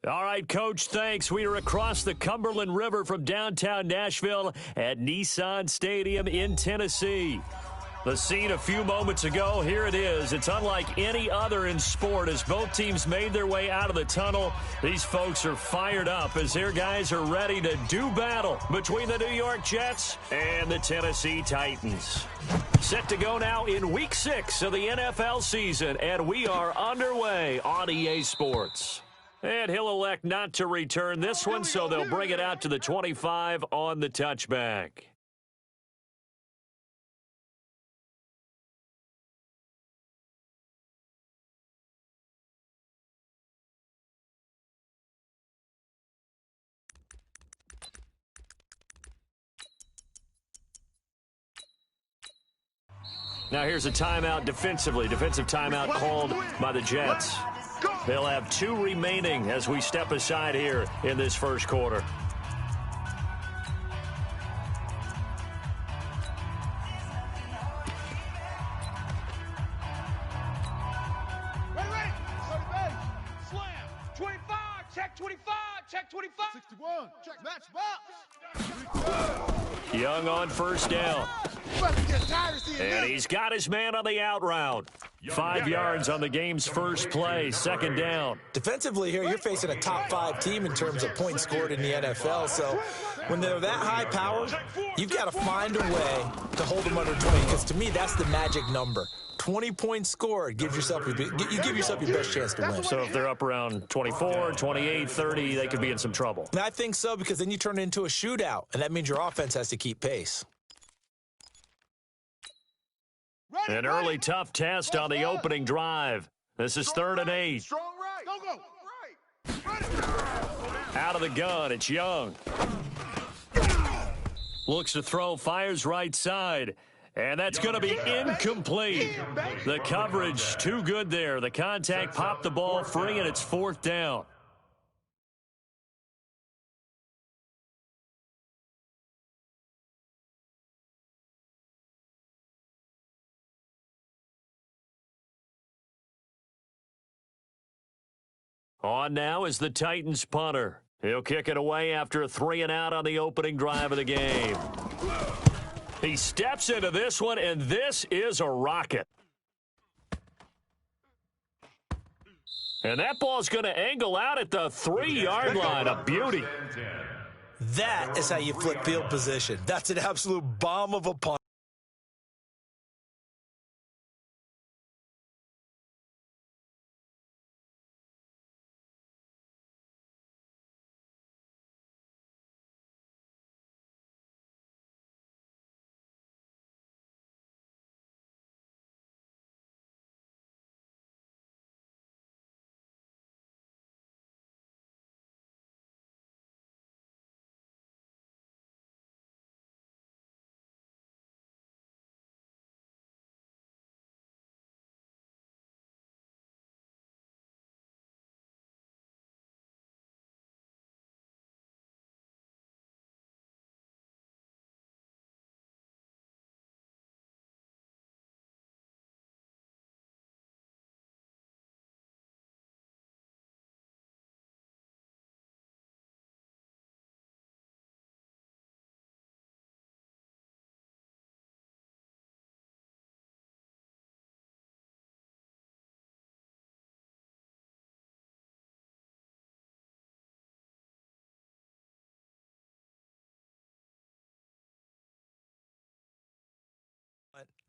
All right, Coach, thanks. We are across the Cumberland River from downtown Nashville at Nissan Stadium in Tennessee. The scene a few moments ago, here it is. It's unlike any other in sport as both teams made their way out of the tunnel. These folks are fired up as their guys are ready to do battle between the New York Jets and the Tennessee Titans. Set to go now in Week 6 of the NFL season, and we are underway on EA Sports. And he'll elect not to return this one, so they'll bring it out to the 25 on the touchback. Now here's a timeout defensively. Defensive timeout called by the Jets. They'll have 2 remaining as we step aside here in this first quarter. Ready. Slam. 25. Check 25. Check 25. 61. Check match box. Young on first down. And he's got his man on the out route. 5 yards on the game's first play, second down. Defensively here, you're facing a top 5 team in terms of points scored in the NFL. So when they're that high powered, you've got to find a way to hold them under 20. Because to me, that's the magic number. 20 points scored, you give yourself your best chance to win. So if they're up around 24, 28, 30, they could be in some trouble. And I think so, because then you turn it into a shootout, and that means your offense has to keep pace. An early tough test on the opening drive. This is 3rd and 8. Strong right. Go. Right. Out of the gun, it's Young. Looks to throw, fires right side. And that's going to be incomplete. The coverage too good there. The contact popped the ball free, and it's 4th down. On now is the Titans punter. He'll kick it away after a 3-and-out on the opening drive of the game. He steps into this one, and this is a rocket. And that ball's going to angle out at the 3-yard line. A beauty. That is how you flip field position. That's an absolute bomb of a punt.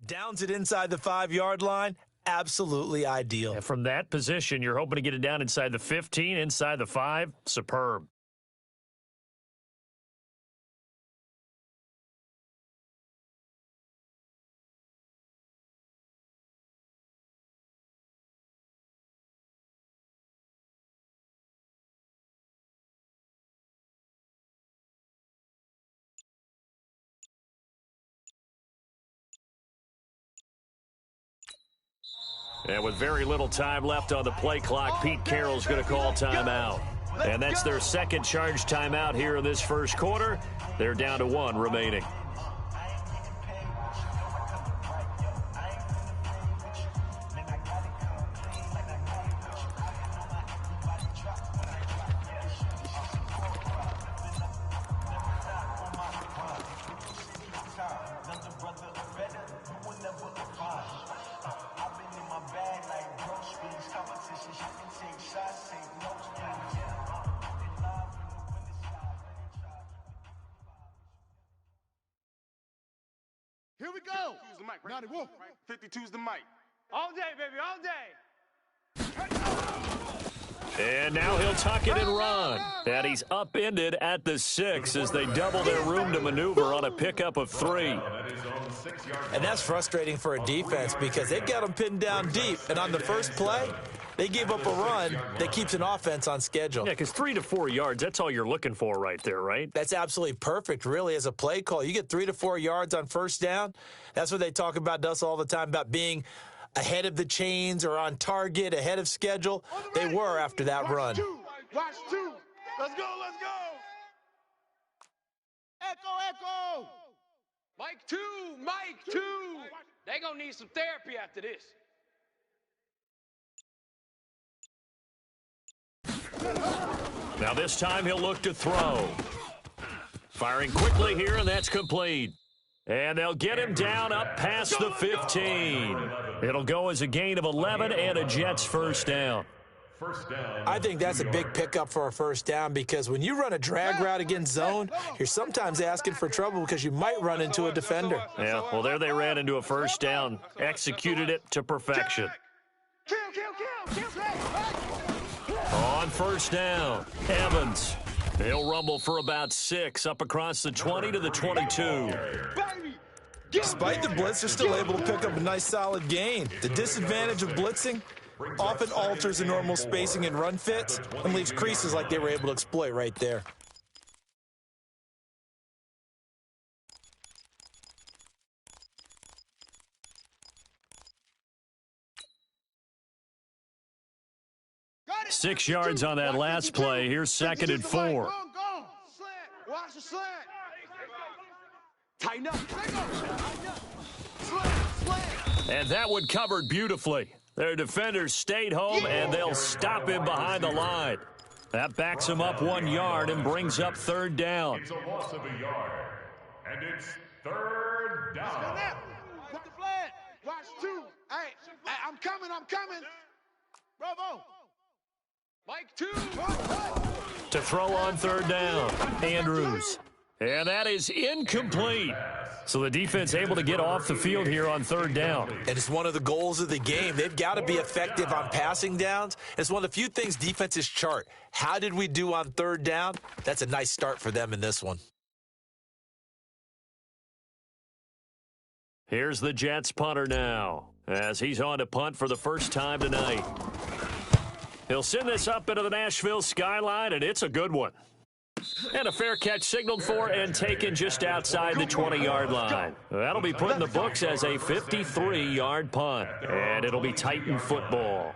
Downs it inside the 5-yard line, absolutely ideal. And from that position, you're hoping to get it down inside the 15, inside the 5. Superb. And with very little time left on the play clock, Pete Carroll's going to call timeout. And that's their second charge timeout here in this first quarter. They're down to 1 remaining. we go. 52's the mic, right? 91. 52's the mic. All day, baby, all day. And now he'll tuck it and run. And he's upended at the 6 as they double their room to maneuver on a pickup of 3. And that's frustrating for a defense because they've got them pinned down deep. And on the first play, they gave up a run that keeps an offense on schedule. Yeah, because 3 to 4 yards, that's all you're looking for right there, right? That's absolutely perfect, really, as a play call. You get 3 to 4 yards on first down. That's what they talk about to us all the time, about being ahead of the chains or on target, ahead of schedule. They were after that run. Watch 2. Let's go, let's go. Echo. Mike 2, Mike 2. They gonna need some therapy after this. Now this time he'll look to throw. Firing quickly here, and that's complete. And they'll get him down up past the 15. It'll go as a gain of 11 and a Jets first down. I think that's a big pickup for a first down because when you run a drag route against zone, you're sometimes asking for trouble because you might run into a defender. Yeah, well, there they ran into a first down, executed it to perfection. Kill. On first down, Evans. He'll rumble for about 6 up across the 20 to the 22. Despite the blitz, they're still able to pick up a nice solid gain. The disadvantage of blitzing often alters the normal spacing and run fits and leaves creases like they were able to exploit right there. Got it. 6 yards on that last play. Here's 2nd and 4. Go. Slant. Watch the slant. Tighten up. Slant. And that one covered beautifully. Their defenders stayed home, and they'll stop him behind the line. That backs him up 1 yard and brings up 3rd down. It's a loss of a yard, and it's 3rd down. With the flag. Watch 2. Hey, I'm coming. Bravo. Mike 2. To throw on 3rd down, Andrews. And that is incomplete. So the defense able to get off the field here on 3rd down. And it's one of the goals of the game. They've got to be effective on passing downs. It's one of the few things defenses chart. How did we do on 3rd down? That's a nice start for them in this one. Here's the Jets punter now, as he's on to punt for the first time tonight. He'll send this up into the Nashville skyline, and it's a good one. And a fair catch signaled for and taken just outside the 20-yard line. That'll be put in the books as a 53-yard punt, and it'll be Titan football.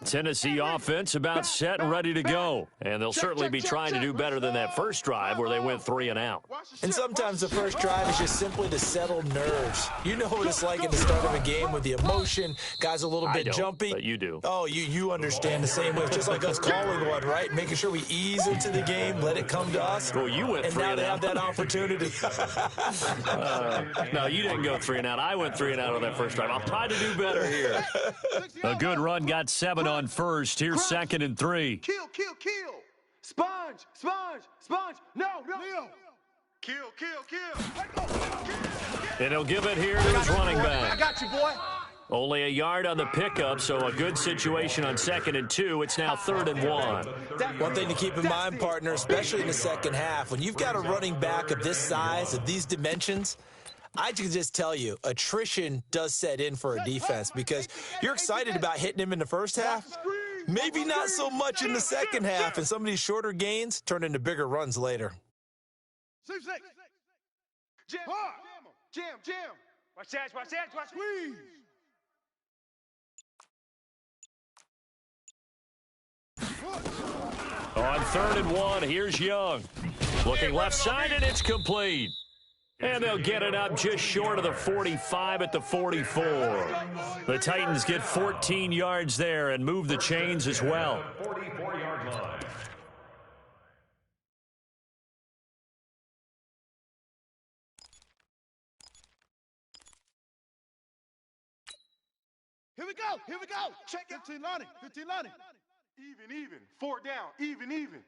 Tennessee offense about set and ready to go. And they'll certainly be trying to do better than that first drive where they went 3 and out. And sometimes the first drive is just simply to settle nerves. You know what it's like at the start of a game with the emotion. Guys a little bit jumpy. But you do. Oh, you understand the same way. It's just like us calling one, right? Making sure we ease into the game, let it come to us. Well, you went 3 and now and they out. have that opportunity. No, you didn't go 3 and out. I went 3 and out on that first drive. I'll try to do better here. A good run got 7 on first. Here's 2nd and 3. Kill. Sponge. No. Kill. And he'll give it here to his running back. I got you, boy. Only a yard on the pickup, so a good situation on 2nd and 2. It's now 3rd and 1. One thing to keep in mind, partner, especially in the second half, when you've got a running back of this size, of these dimensions, I can just tell you, attrition does set in for a defense because you're excited about hitting him in the first half. Maybe not so much in the second half, and some of these shorter gains turn into bigger runs later. 6. Jam. Watch that. Squeeze. On 3rd and 1, here's Young. Looking left side, and it's complete. And they'll get it up just short of the 45 at the 44. The Titans get 14 yards there and move the chains as well. 44-yard line. Here we go. Here we go. Check it. 15 Lonnie. 15 Lonnie. Even. 4 down. Even.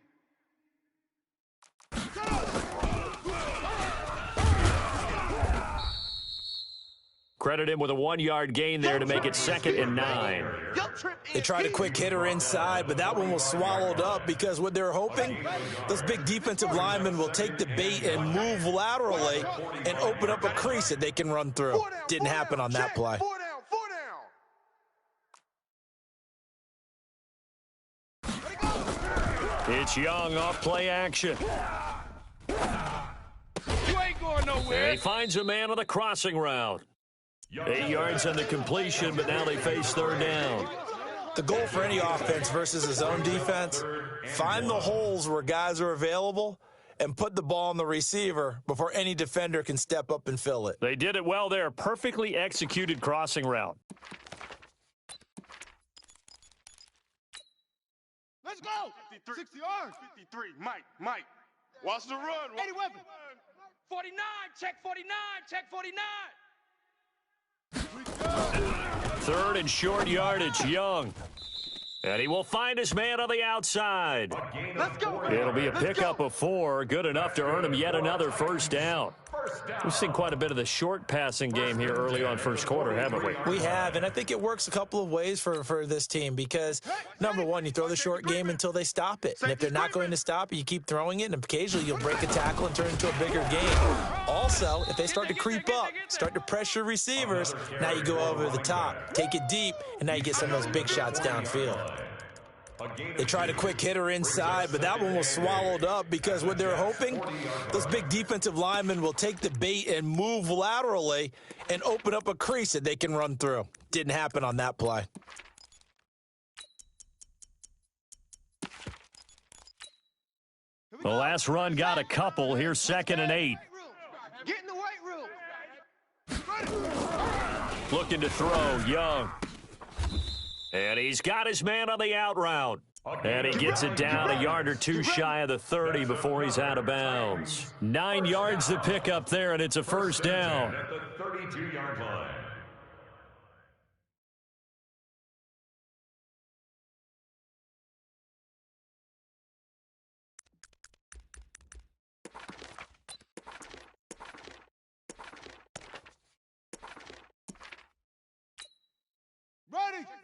Credit him with a 1-yard gain there to make it 2nd and 9. They tried a quick hitter inside, but that one was swallowed up because what they're hoping, those big defensive linemen will take the bait and move laterally and open up a crease that they can run through. Didn't happen on that play. 4 down. It's Young off play action. You ain't going nowhere. And he finds a man on the crossing route. 8 yards on the completion, but now they face 3rd down. The goal for any offense versus his own defense, find the holes where guys are available and put the ball on the receiver before any defender can step up and fill it. They did it well there. Perfectly executed crossing route. Let's go. 60 yards. 53. Mike. Watch the run. 80 weapon. 49, check 49, check 49. 3rd and short yardage, Young. And he will find his man on the outside. Let's go. It'll be a pickup of 4, good enough to earn him yet another 1st down. We've seen quite a bit of the short passing game here early on first quarter, haven't we? We have, and I think it works a couple of ways for this team because, number one, you throw the short game until they stop it. And if they're not going to stop it, you keep throwing it, and occasionally you'll break a tackle and turn it into a bigger game. Also, if they start to creep up, start to pressure receivers, now you go over the top, take it deep, and now you get some of those big shots downfield. They tried a quick hitter inside, but that one was swallowed up because what they're hoping, those big defensive linemen will take the bait and move laterally and open up a crease that they can run through. Didn't happen on that play. The last run got a couple. Here's 2nd and 8. Get in the weight room. Looking to throw, Young. And he's got his man on the out route. And he gets it down a yard or 2 shy of the 30 before he's out of bounds. 9 yards to pick up there, and it's a 1st down. At the 32-yard line.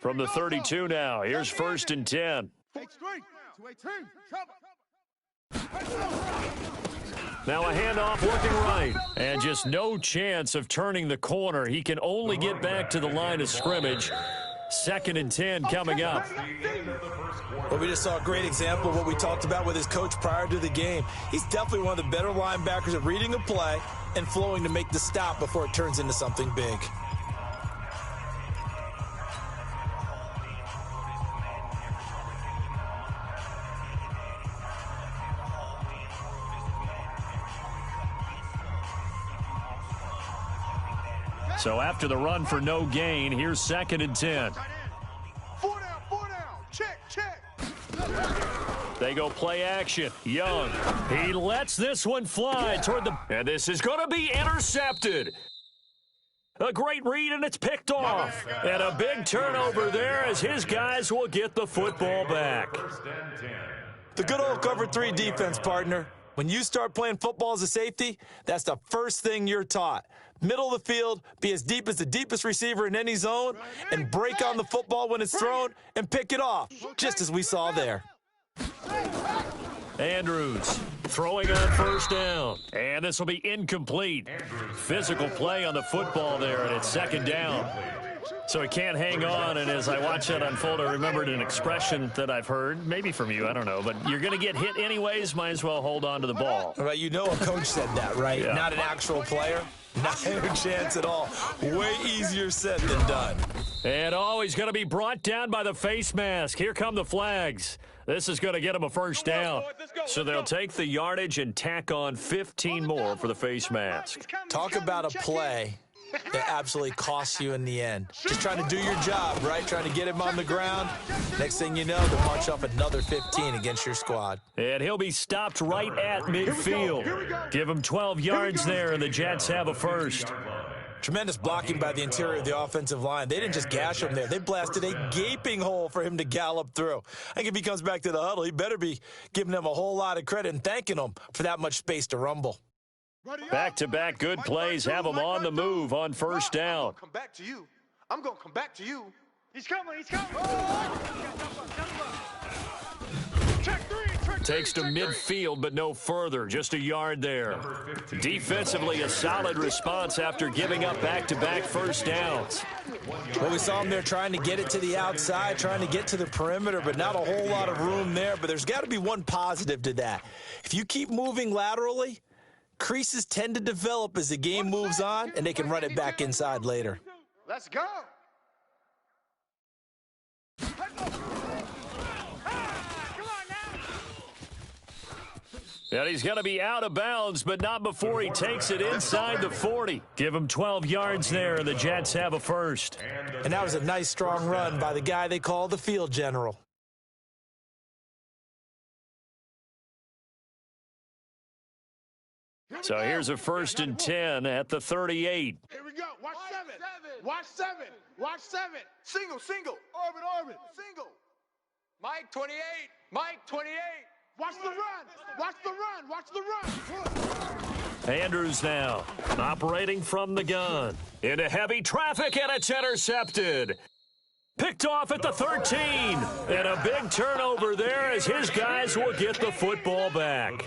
From the 32 now, here's 1st and 10. Now a handoff looking right, and just no chance of turning the corner. He can only get back to the line of scrimmage. 2nd and 10 coming up. Well, we just saw a great example of what we talked about with his coach prior to the game. He's definitely one of the better linebackers at reading a play and flowing to make the stop before it turns into something big. So after the run for no gain, here's 2nd and 10. 4 down. Check. They go play action. Young. He lets this one fly toward the... And this is going to be intercepted. A great read, and it's picked off. And a big turnover there as his guys will get the football back. The good old cover 3 defense, partner. When you start playing football as a safety, that's the first thing you're taught. Middle of the field, be as deep as the deepest receiver in any zone, and break on the football when it's thrown and pick it off, just as we saw there. Andrews throwing on 1st down. And this will be incomplete. Physical play on the football there, and it's 2nd down. So he can't hang on, and as I watch that unfold, I remembered an expression that I've heard, maybe from you, I don't know, but you're going to get hit anyways, might as well hold on to the ball. Right, you know a coach said that, right? Yeah. Not an actual player. Not a chance at all. Way easier said than done. And he's going to be brought down by the face mask. Here come the flags. This is going to get him a 1st down. So they'll take the yardage and tack on 15 more for the face mask. Talk about a play that absolutely costs you in the end. Just trying to do your job, right? Trying to get him on the ground. Next thing you know, they'll march off another 15 against your squad. And he'll be stopped right at midfield. Give him 12 yards there, and the Jets have a 1st. Tremendous blocking by the interior of the offensive line. They didn't just gash him there. They blasted a gaping hole for him to gallop through. I think if he comes back to the huddle, he better be giving them a whole lot of credit and thanking them for that much space to rumble. Back-to-back good plays have them on the move on first down. Come back to you. I'm going to come back to you. He's coming. He's coming. Check three. Takes to midfield, but no further. Just a yard there. Defensively, a solid response after giving up back-to-back first downs. Well, we saw him there trying to get it to the outside, trying to get to the perimeter, but not a whole lot of room there. But there's got to be one positive to that. If you keep moving laterally, creases tend to develop as the game moves on, and they can run it back inside later. Let's go. And he's going to be out of bounds, but not before he takes it inside the 40. Give him 12 yards there, and the Jets have a first. And that was a nice, strong run by the guy they call the field general. So here's a 1st and 10 at the 38. Here we go. Watch seven. Watch seven. Watch seven. Single. Orbit. Single. Mike 28. Mike 28. Watch the run. Watch the run. Andrews now operating from the gun. Into heavy traffic, and it's intercepted. Picked off at the 13. And a big turnover there as his guys will get the football back.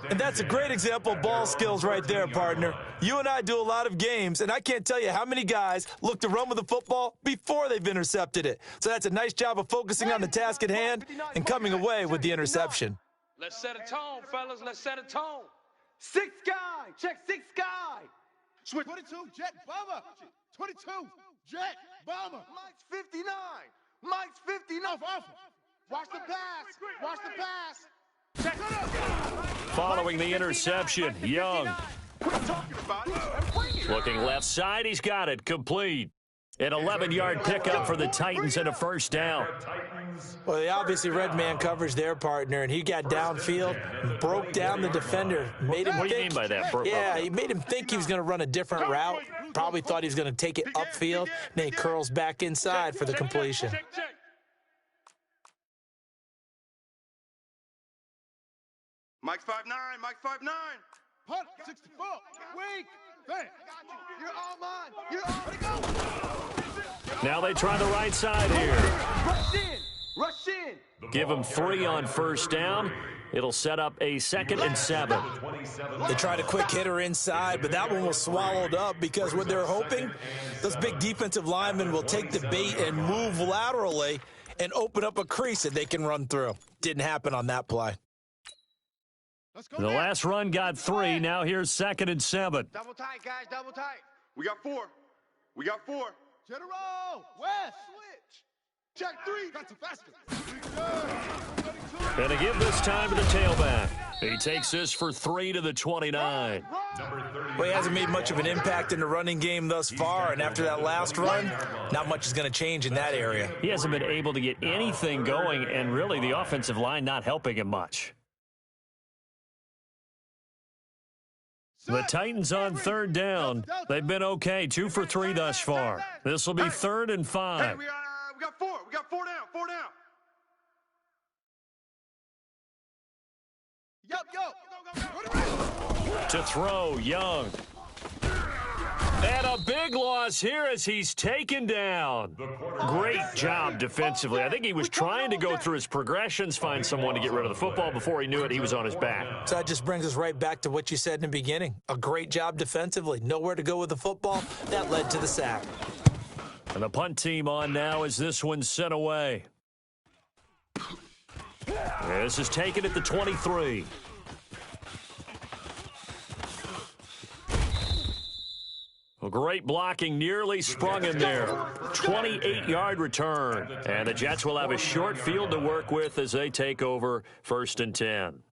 And that's a great example of ball skills right there, partner. You and I do a lot of games, and I can't tell you how many guys look to run with the football before they've intercepted it. So that's a nice job of focusing on the task at hand and coming away with the interception. Let's set a tone, fellas. Let's set a tone. Six guy. Check six guy. Switch. 22. Jet bomber. 22. Jet bomber. Mike's 59. Mike's 59. Watch the pass. Watch the pass. Following the interception, Young. Looking left side, he's got it, complete. An 11-yard pickup for the Titans and a first down. Well, they obviously read man coverage there, partner, and he got downfield, broke down the defender, made him What do you mean by that? Yeah, he made him think he was going to run a different route. Probably thought he was going to take it upfield, and then he curls back inside for the completion. Mike's 5'9", Mike's 5'9". Punt, 64, weak, bang. You're all mine, you're all go. Now they try the right side here. Rush in. Give him 3 on first down. It'll set up a 2nd and 7. They tried a quick hitter inside, but that one was swallowed up because what they're hoping, those big defensive linemen will take the bait and move laterally and open up a crease that they can run through. Didn't happen on that play. The last run got 3. Now here's 2nd and 7. Double tight, guys, double tight. We got 4. General, West, switch. Check 3. Got to faster. And to give this time to the tailback. He takes this for 3 to the 29. Well, he hasn't made much of an impact in the running game thus far, and after that last run, not much is going to change in that area. He hasn't been able to get anything going, and really the offensive line not helping him much. The Titans on 3rd down. They've been okay, 2 for 3 thus far. This will be 3rd and 5. Hey, we got 4. We got 4 down. 4 down. Go. To throw, Young. And a big loss here as he's taken down. Great job defensively. I think he was trying to go through his progressions, find someone to get rid of the football. Before he knew it, he was on his back. So that just brings us right back to what you said in the beginning. A great job defensively. Nowhere to go with the football. That led to the sack. And the punt team on now as this one's sent away. This is taken at the 23. Well, great blocking, nearly sprung him there. 28-yard return. And the Jets will have a short field to work with as they take over 1st and 10.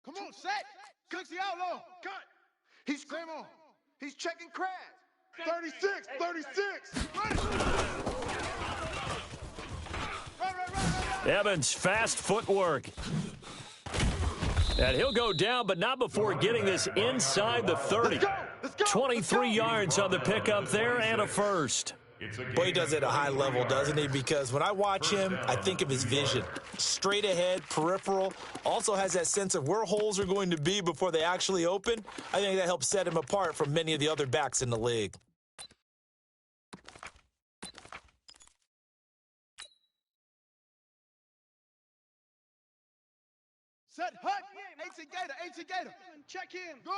Come on, set. 60 outlaw. Cut. He's on. He's checking crash. 36. Evans, fast footwork. And he'll go down, but not before getting this inside the 30. 23 yards on the pickup there and a first. Boy, he does it at a high level, doesn't he? Because when I watch him, I think of his vision. Straight ahead, peripheral, also has that sense of where holes are going to be before they actually open. I think that helps set him apart from many of the other backs in the league. Set, hut, AC Gator. Check in. Go.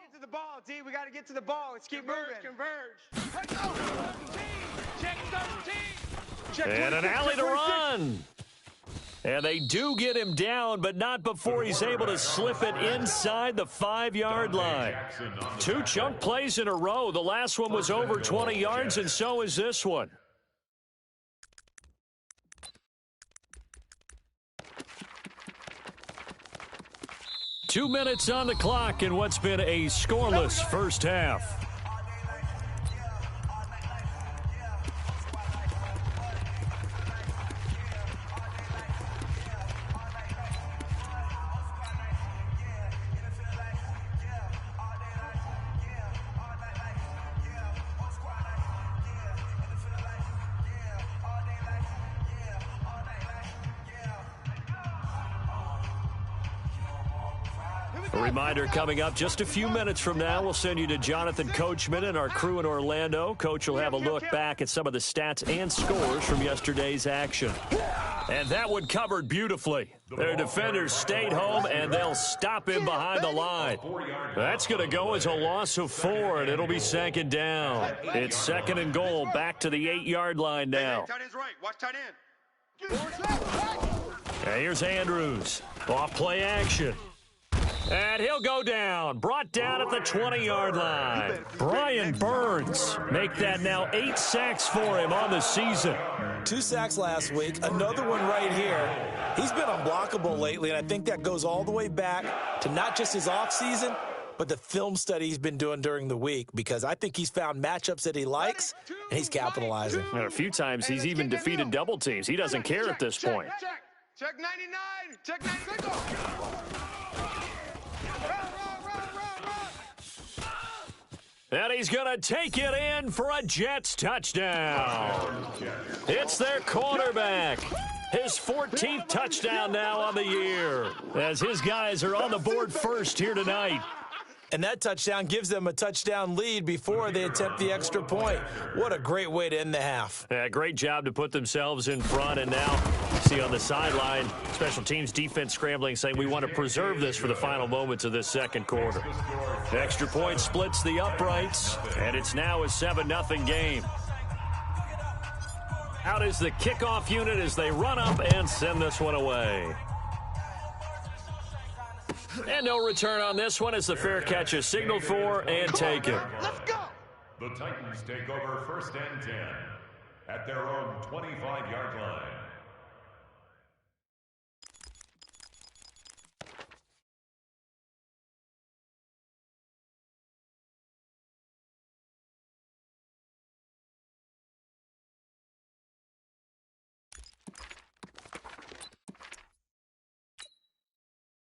Get to the ball, D. We got to get to the ball. Let's keep moving. Converge. Let's go. Check 13. Check And an 26, alley check to 26. run. And they do get him down, but not before he's able to slip it inside the 5-yard line. 2 chunk plays in a row. The last one was over 20 yards, and so is this one. Two minutes on the clock in what's been a scoreless first half. A reminder coming up just a few minutes from now, we'll send you to Jonathan Coachman and our crew in Orlando. Coach will have a look back at some of the stats and scores from yesterday's action. And that one covered beautifully. Their defenders stayed home, and they'll stop him behind the line. That's going to go as a loss of 4, and it'll be second down. It's second and goal, back to the 8-yard line now. Tight end's right. Watch tight end. And here's Andrews. Off play action. And he'll go down. Brought down at the 20-yard line. Brian Burns make that now 8 sacks for him on the season. 2 sacks last week, another one right here. He's been unblockable lately, and I think that goes all the way back to not just his offseason, but the film study he's been doing during the week, because I think he's found matchups that he likes, and he's capitalizing. And a few times he's even defeated double teams. He doesn't care at this point. Check 99. Check 99. And he's going to take it in for a Jets touchdown. It's their quarterback. His 14th touchdown now on the year, as his guys are on the board first here tonight. And that touchdown gives them a touchdown lead before they attempt the extra point. What a great way to end the half. Yeah, great job to put themselves in front. And now, see on the sideline, special teams defense scrambling, saying we want to preserve this for the final moments of this second quarter. The extra point splits the uprights, and it's now a 7-0 game. Out is the kickoff unit as they run up and send this one away. And no return on this one as the fair catch is signaled for and taken. Let's go. The Titans take over first and 10 at their own 25-yard line.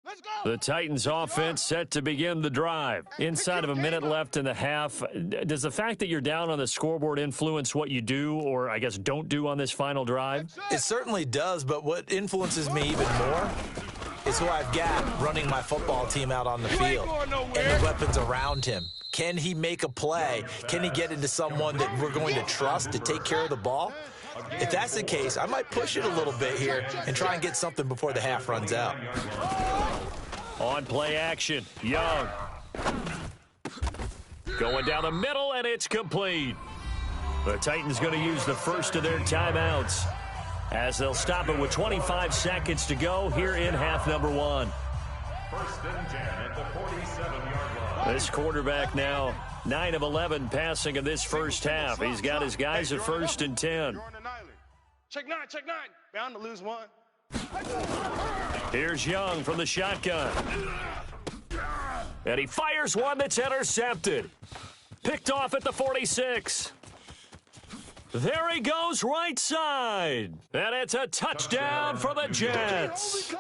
Let's go. The Titans offense set to begin the drive. Inside of a minute left in the half. Does the fact that you're down on the scoreboard influence what you do, or I guess don't do on this final drive? It certainly does, but what influences me even more is who I've got running my football team out on the field and the weapons around him. Can he make a play? Can he get into someone that we're going to trust to take care of the ball? If that's the case, I might push it a little bit here and try and get something before the half runs out. On play action, Young. Going down the middle, and it's complete. The Titans going to use the first of their timeouts as they'll stop it with 25 seconds to go here in half number 1. First and 10 at the 47-yard line. This quarterback now 9 of 11 passing in this first half. He's got his guys at first and 10. Check 9. Bound to lose one. Here's Young from the shotgun. And he fires one that's intercepted. Picked off at the 46. There he goes right side. And it's a touchdown for the Jets.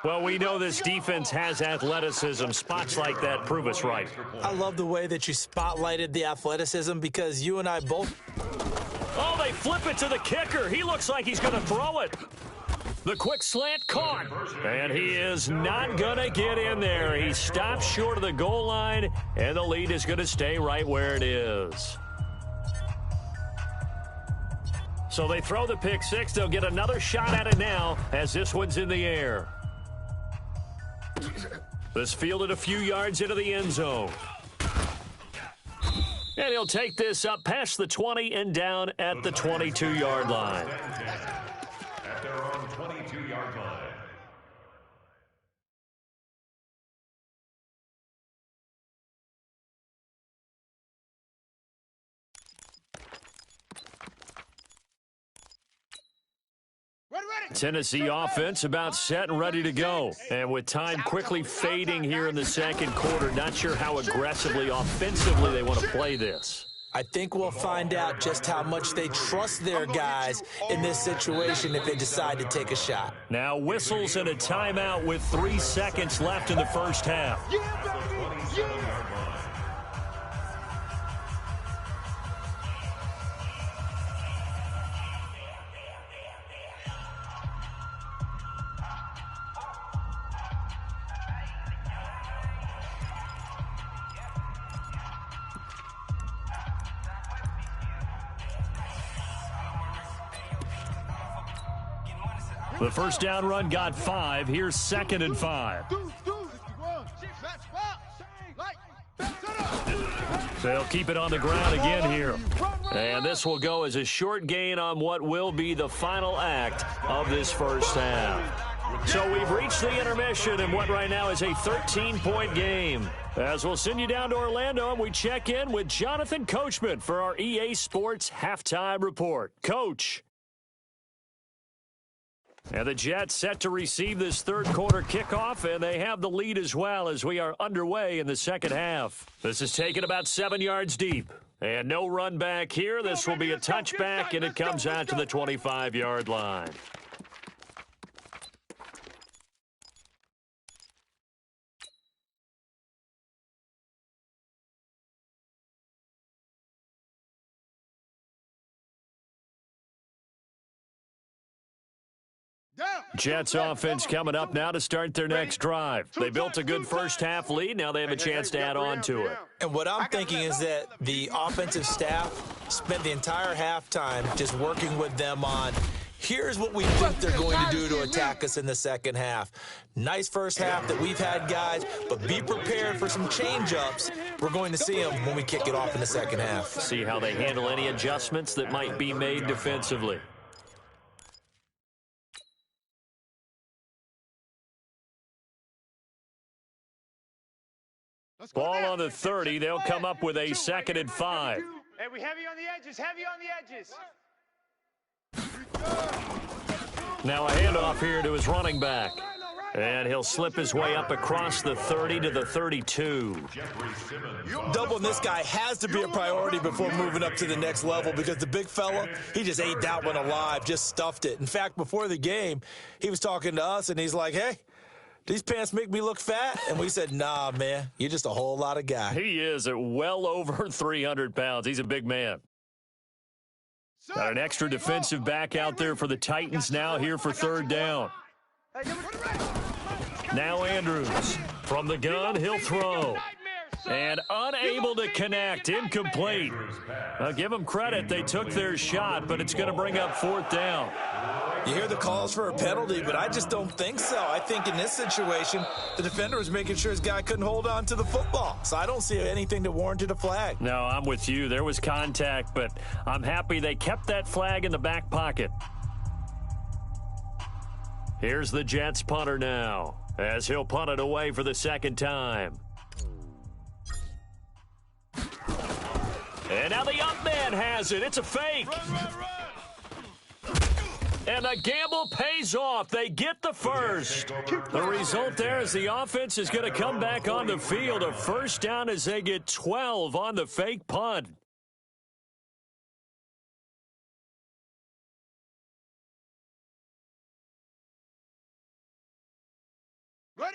Well, we know this defense has athleticism. Spots like that prove us right. I love the way that you spotlighted the athleticism because you and I both... Oh, they flip it to the kicker. He looks like he's going to throw it. The quick slant caught. And he is not going to get in there. He stops short of the goal line, and the lead is going to stay right where it is. So they throw the pick six. They'll get another shot at it now as this one's in the air. This fielded a few yards into the end zone. And he'll take this up past the 20 and down at the 22-yard line. At their own 22-yard line. Tennessee offense about set and ready to go. And with time quickly fading here in the second quarter, not sure how aggressively, offensively they want to play this. I think we'll find out just how much they trust their guys in this situation if they decide to take a shot. Now whistles and a timeout with 3 seconds left in the first half. The first down run got 5. Here's 2nd and 5. They'll keep it on the ground again here. And this will go as a short gain on what will be the final act of this first half. So we've reached the intermission in what right now is a 13-point game. As we'll send you down to Orlando and we check in with Jonathan Coachman for our EA Sports Halftime Report. Coach. And the Jets set to receive this third quarter kickoff, and they have the lead as well as we are underway in the second half. This is taken about 7 yards deep. And no run back here. This will be a touchback, and it comes out to the 25-yard line. Jets offense coming up now to start their next drive. They built a good first half lead. Now they have a chance to add on to it. And what I'm thinking is that the offensive staff spent the entire halftime just working with them on here's what we think they're going to do to attack us in the second half. Nice first half that we've had, guys, but be prepared for some change-ups. We're going to see them when we kick it off in the second half. See how they handle any adjustments that might be made defensively. Ball on the 30. They'll come up with a 2nd and 5. Hey, we heavy on the edges, heavy on the edges. Now a handoff here to his running back. And he'll slip his way up across the 30 to the 32. Doubling this guy has to be a priority before moving up to the next level because the big fella, he just ate that one alive, just stuffed it. In fact, before the game, he was talking to us, and he's like, hey, these pants make me look fat? And we said, nah, man, you're just a whole lot of guy. He is at well over 300 pounds. He's a big man. Got an extra defensive back out there for the Titans now here for third down. Now Andrews from the gun, he'll throw. And unable to connect, incomplete. I'll give them credit. They took their shot, but it's going to bring up 4th down. You hear the calls for a penalty, but I just don't think so. I think in this situation, the defender was making sure his guy couldn't hold on to the football. So I don't see anything that warranted a flag. No, I'm with you. There was contact, but I'm happy they kept that flag in the back pocket. Here's the Jets punter now, as he'll punt it away for the 2nd time. And now the up man has it. It's a fake. And the gamble pays off. They get the first. The result there is the offense is going to come back on the field. A first down as they get 12 on the fake punt.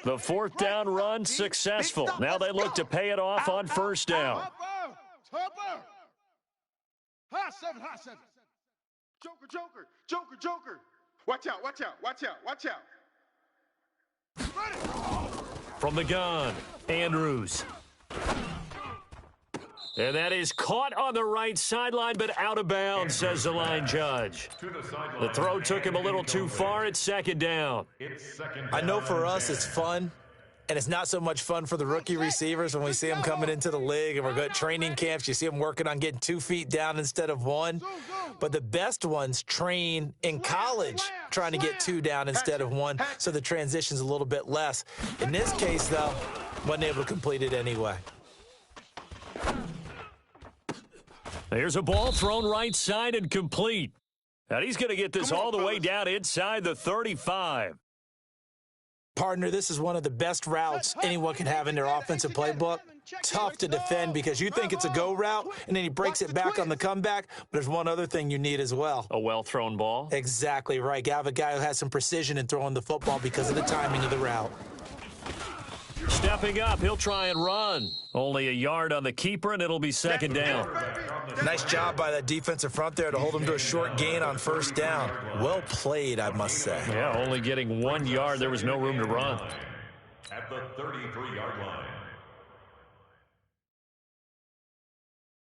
The fourth down run successful. Now they look to pay it off on first down. High seven, high seven. Joker, Joker, Joker, Joker. Watch out, watch out, watch out, watch out. From the gun, Andrews. And that is caught on the right sideline, but out of bounds, says the line judge. The throw took him a little too far. It's second down. I know for us it's fun, and it's not so much fun for the rookie receivers when we see them coming into the league and we're going to training camps. You see them working on getting 2 feet down instead of 1. But the best ones train in college trying to get 2 down instead of 1, so the transition's a little bit less. In this case, though, wasn't able to complete it anyway. There's a ball thrown right side and complete. And he's going to get this all the way down inside the 35. Partner, this is one of the best routes anyone can have in their offensive playbook. Tough to defend because you think it's a go route, and then he breaks it back on the comeback. But there's one other thing you need as well. A well-thrown ball? Exactly right. You have a guy who has some precision in throwing the football because of the timing of the route. Stepping up, he'll try and run. Only a yard on the keeper, and it'll be second down. Nice job by that defensive front there to hold him to a short gain on first down. Well played, I must say. Yeah, only getting 1 yard. There was no room to run. At the 33-yard line.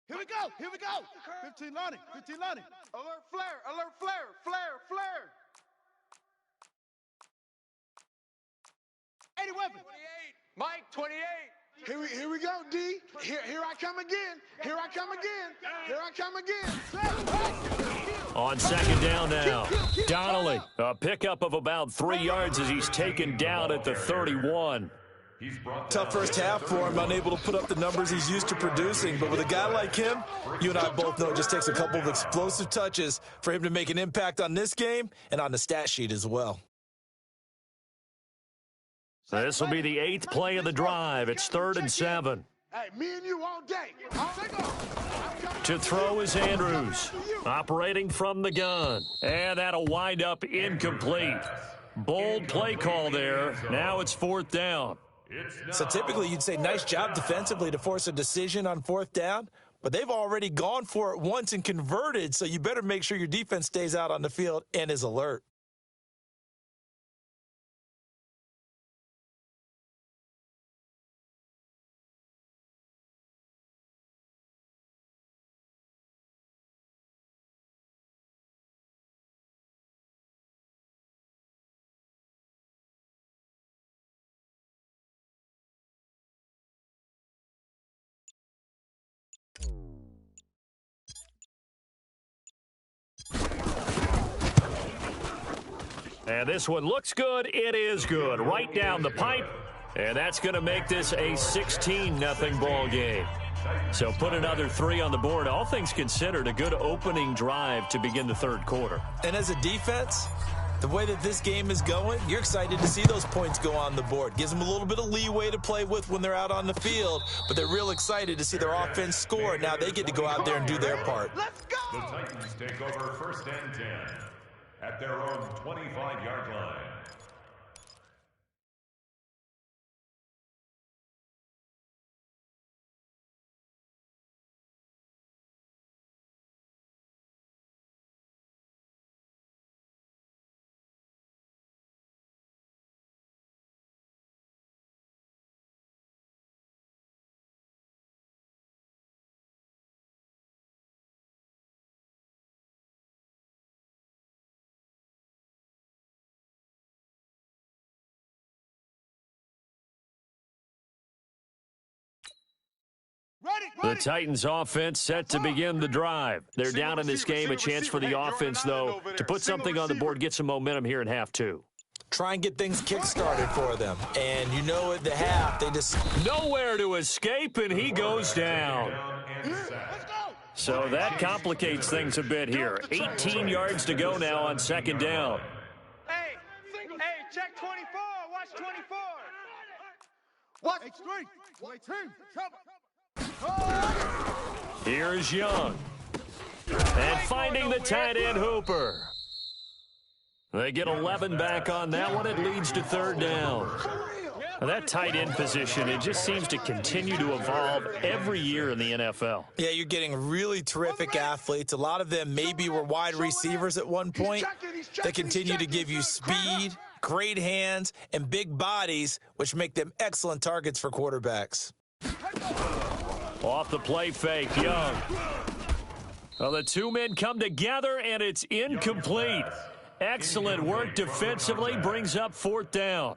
Here we go, here we go. 15 lining, 15 lining. Alert flare, alert flare, flare, flare. 80 weapon. 28. Mike, 28. Here we go, D. Here I come again. Here I come again. Here I come again. On second down now, Donnelly. A pickup of about 3 yards as he's taken down at the 31. Tough first half for him, unable to put up the numbers he's used to producing. But with a guy like him, you and I both know it just takes a couple of explosive touches for him to make an impact on this game and on the stat sheet as well. This will be the 8th play of the drive. It's 3rd and 7. Hey, me and you all day. To throw is Andrews, operating from the gun. And that'll wind up incomplete. Bold play call there. Now it's 4th down. So typically you'd say nice job defensively to force a decision on 4th down, but they've already gone for it once and converted, so you better make sure your defense stays out on the field and is alert. And this one looks good. It is good. Right down the pipe. And that's going to make this a 16-0 ball game. So put another 3 on the board. All things considered, a good opening drive to begin the 3rd quarter. And as a defense, the way that this game is going, you're excited to see those points go on the board. Gives them a little bit of leeway to play with when they're out on the field, but they're real excited to see their offense score. Now they get to go out there and do their part. Let's go. The Titans take over 1st and 10 at their own 25-yard line. The Titans offense set to begin the drive. They're down in this game. A chance for the offense, though, to put something on the board, get some momentum here in half 2. Try and get things kick-started for them. And you know at the half, they just... Nowhere to escape, and he goes down. So that complicates things a bit here. 18 yards to go now on second down. Hey, check 24. Watch 24. Watch H3. Wait, team. Here's Young. And finding the tight end Hooper. They get 11 back on that one. It leads to 3rd down. That tight end position, it just seems to continue to evolve every year in the NFL. Yeah, you're getting really terrific athletes. A lot of them maybe were wide receivers at one point. They continue to give you speed, great hands, and big bodies, which make them excellent targets for quarterbacks. Off the play fake, Young. Well, the two men come together, and it's incomplete. Excellent work defensively, brings up fourth down.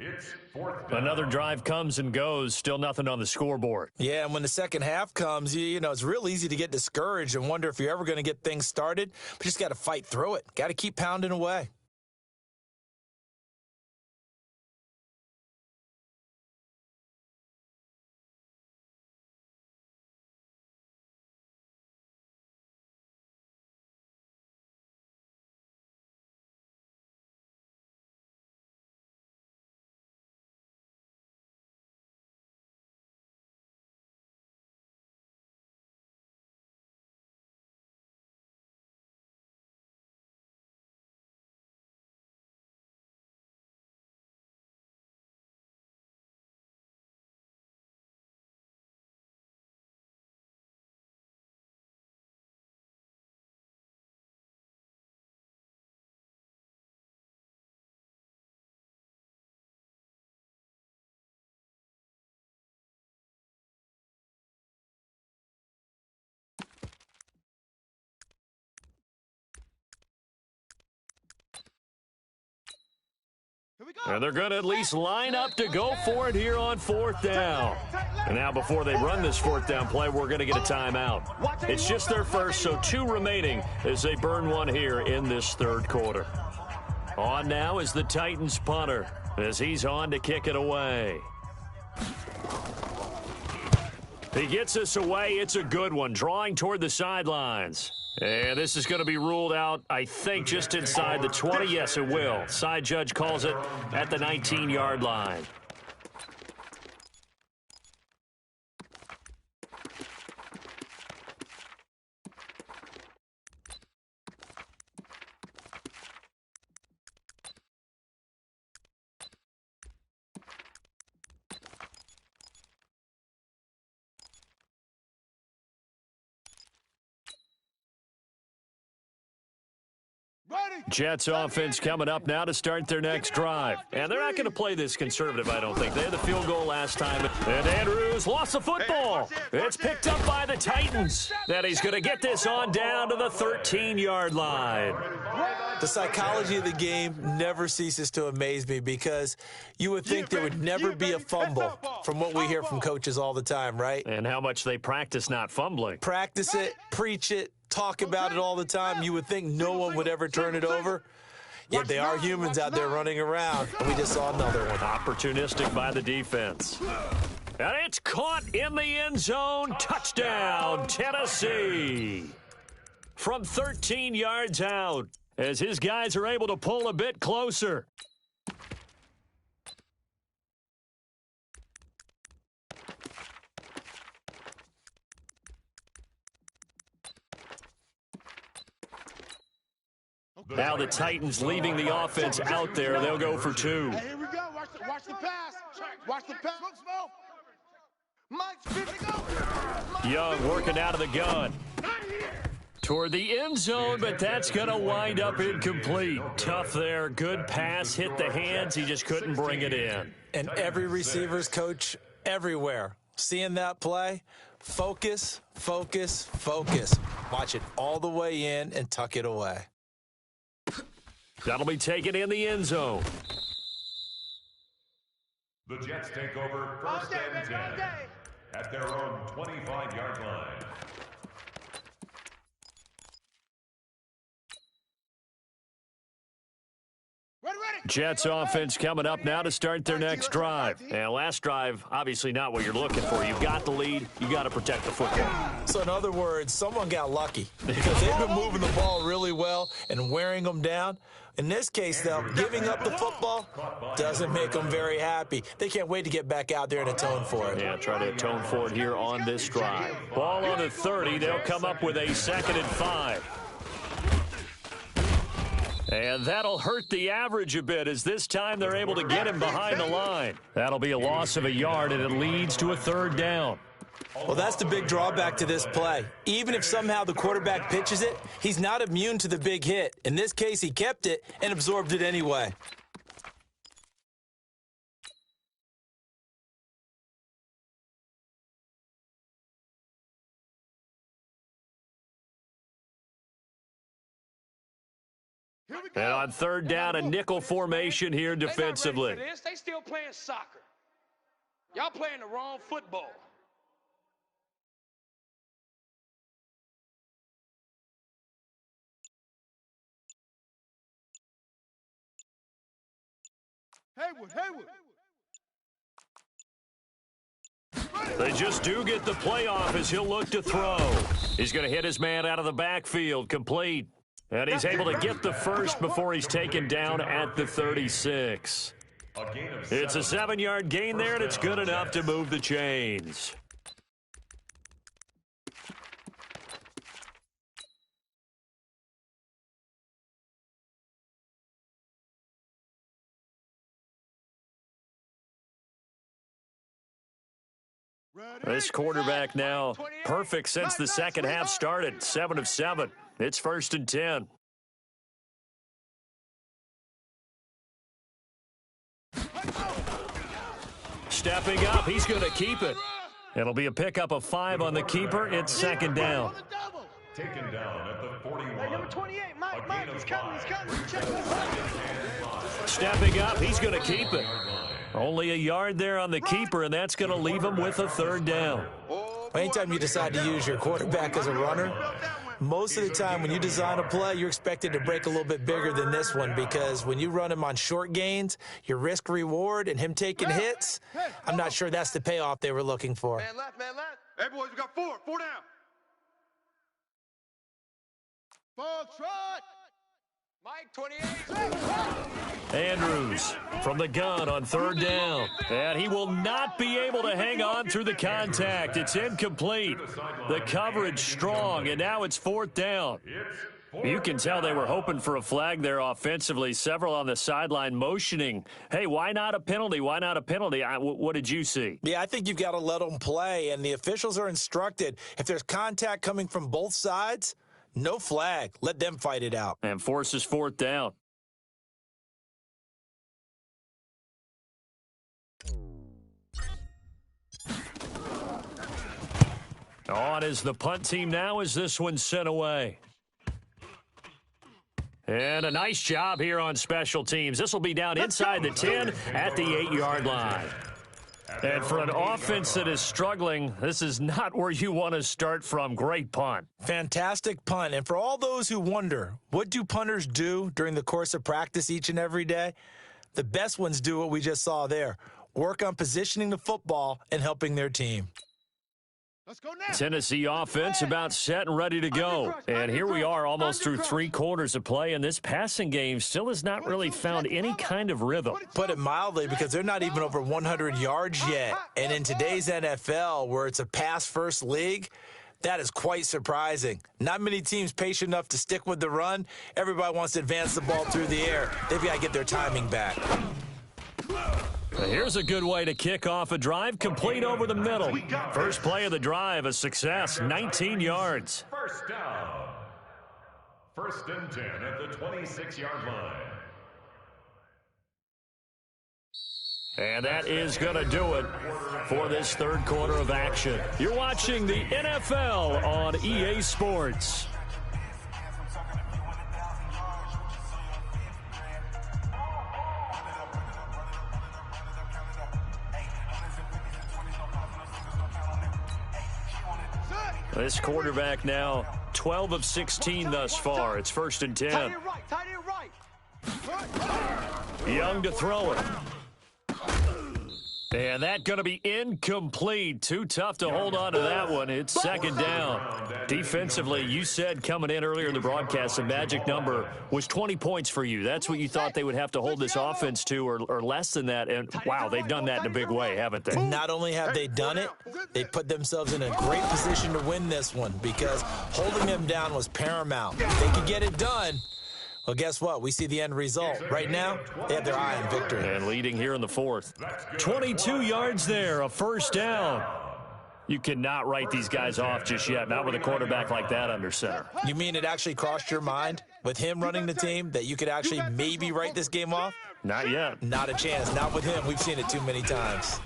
Another drive comes and goes, still nothing on the scoreboard. Yeah, and when the second half comes, you know, it's real easy to get discouraged and wonder if you're ever going to get things started. But you just got to fight through it. Got to keep pounding away. And they're going to at least line up to go for it here on fourth down. And now before they run this fourth down play, we're going to get a timeout. It's just their first, so 2 remaining as they burn one here in this third quarter. On now is the Titans punter as he's on to kick it away. He gets us away. It's a good one, drawing toward the sidelines. And this is going to be ruled out, I think, just inside the 20. Yes, it will. Side judge calls it at the 19-yard line. Jets offense coming up now to start their next drive. And they're not going to play this conservative, I don't think. They had the field goal last time. And Andrews lost the football. It's picked up by the Titans. That he's going to get this on down to the 13-yard line. The psychology of the game never ceases to amaze me because you would think there would never be a fumble from what we hear from coaches all the time, right? And how much they practice not fumbling. Practice it, preach it, talk about it all the time. You would think no one would ever turn it over. Yet they are humans out there running around, and we just saw another one. Opportunistic by the defense. And it's caught in the end zone. Touchdown, Tennessee. From 13 yards out, as his guys are able to pull a bit closer. Now the Titans leaving the offense out there. They'll go for 2. Hey, here we go. Watch the pass. Watch the pass. Mike's 50. Young working out of the gun. Toward the end zone, but that's going to wind up incomplete. Tough there. Good pass. Hit the hands. He just couldn't bring it in. And every receiver's coach everywhere, seeing that play, focus, focus, focus. Watch it all the way in and tuck it away. That'll be taken in the end zone. The Jets take over first and 10 at their own 25-yard line. Jets offense coming up now to start their next drive. And last drive, obviously not what you're looking for. You've got the lead. You got to protect the football. So in other words, someone got lucky because they've been moving the ball really well and wearing them down. In this case, though, giving up the football doesn't make them very happy. They can't wait to get back out there and atone for it. Yeah, try to atone for it here on this drive. Ball on the 30. They'll come up with a 2nd and 5. And that'll hurt the average a bit, as this time they're able to get him behind the line. That'll be a loss of a yard, and it leads to a third down. Well, that's the big drawback to this play. Even if somehow the quarterback pitches it, he's not immune to the big hit. In this case, he kept it and absorbed it anyway. And on third down, a nickel formation here defensively. They still playing soccer. Y'all playing the wrong football. Haywood. They just do get the playoff as he'll look to throw. He's going to hit his man out of the backfield, complete. And he's able to get the first before he's taken down at the 36. It's a 7-yard gain there, and it's good enough to move the chains. This quarterback now perfect since the second half started. 7 of 7. It's 1st and 10. Stepping up, he's going to keep it. It'll be a pickup of 5 on the keeper. It's 2nd down. Taken down at the 41. Hey, number 28, Mike, he's coming. Check Stepping up, he's going to keep it. Only a yard there on the keeper, and that's going to leave him with a 3rd down. Anytime you decide to use your quarterback as a runner, most of the time when you design a play, you're expected to break a little bit bigger than this one, because when you run him on short gains, your risk-reward and him taking hits, I'm not sure that's the payoff they were looking for. Man left. Hey, boys, we got 4 down. Ball trot. Mike, 28. Andrews from the gun on 3rd down. And he will not be able to hang on through the contact. It's incomplete. The coverage strong, and now it's 4th down. You can tell they were hoping for a flag there offensively. Several on the sideline motioning, hey, why not a penalty? Why not a penalty? What did you see? Yeah, I think you've got to let them play, and the officials are instructed, if there's contact coming from both sides, no flag. Let them fight it out. And forces 4th down. On is the punt team now as this one's sent away. And a nice job here on special teams. This will be down inside the 10 at the 8-yard line. And for an offense that is struggling, this is not where you want to start from. Great punt. Fantastic punt. And for all those who wonder, what do punters do during the course of practice each and every day? The best ones do what we just saw there. Work on positioning the football and helping their team. Let's go now. Tennessee offense about set and ready to go. And here we are almost through 3 quarters of play, and this passing game still has not really found any kind of rhythm. Put it mildly, because they're not even over 100 yards yet. And in today's NFL, where it's a pass-first league, that is quite surprising. Not many teams patient enough to stick with the run. Everybody wants to advance the ball through the air. They've got to get their timing back. Here's a good way to kick off a drive, complete over the middle. First play of the drive, a success, 19 yards. 1st down. 1st and 10 at the 26-yard line. And that is going to do it for this 3rd quarter of action. You're watching the NFL on EA Sports. This quarterback now 12 of 16 thus far. It's 1st and 10. Tight end right. Young to throw it. And that going to be incomplete. Too tough to hold on to that one. It's 2nd down. Defensively, you said coming in earlier in the broadcast, the magic number was 20 points for you. That's what you thought they would have to hold this offense to, or less than that. And, wow, they've done that in a big way, haven't they? Not only have they done it, they put themselves in a great position to win this one, because holding them down was paramount. If they could get it done, Well, guess what? We see the end result. Right now, they have their eye on victory. And leading here in the fourth. 22 yards there, a first down. You cannot write these guys off just yet, not with a quarterback like that under center. You mean it actually crossed your mind with him running the team that you could actually maybe write this game off? Not yet. Not a chance. Not with him. We've seen it too many times.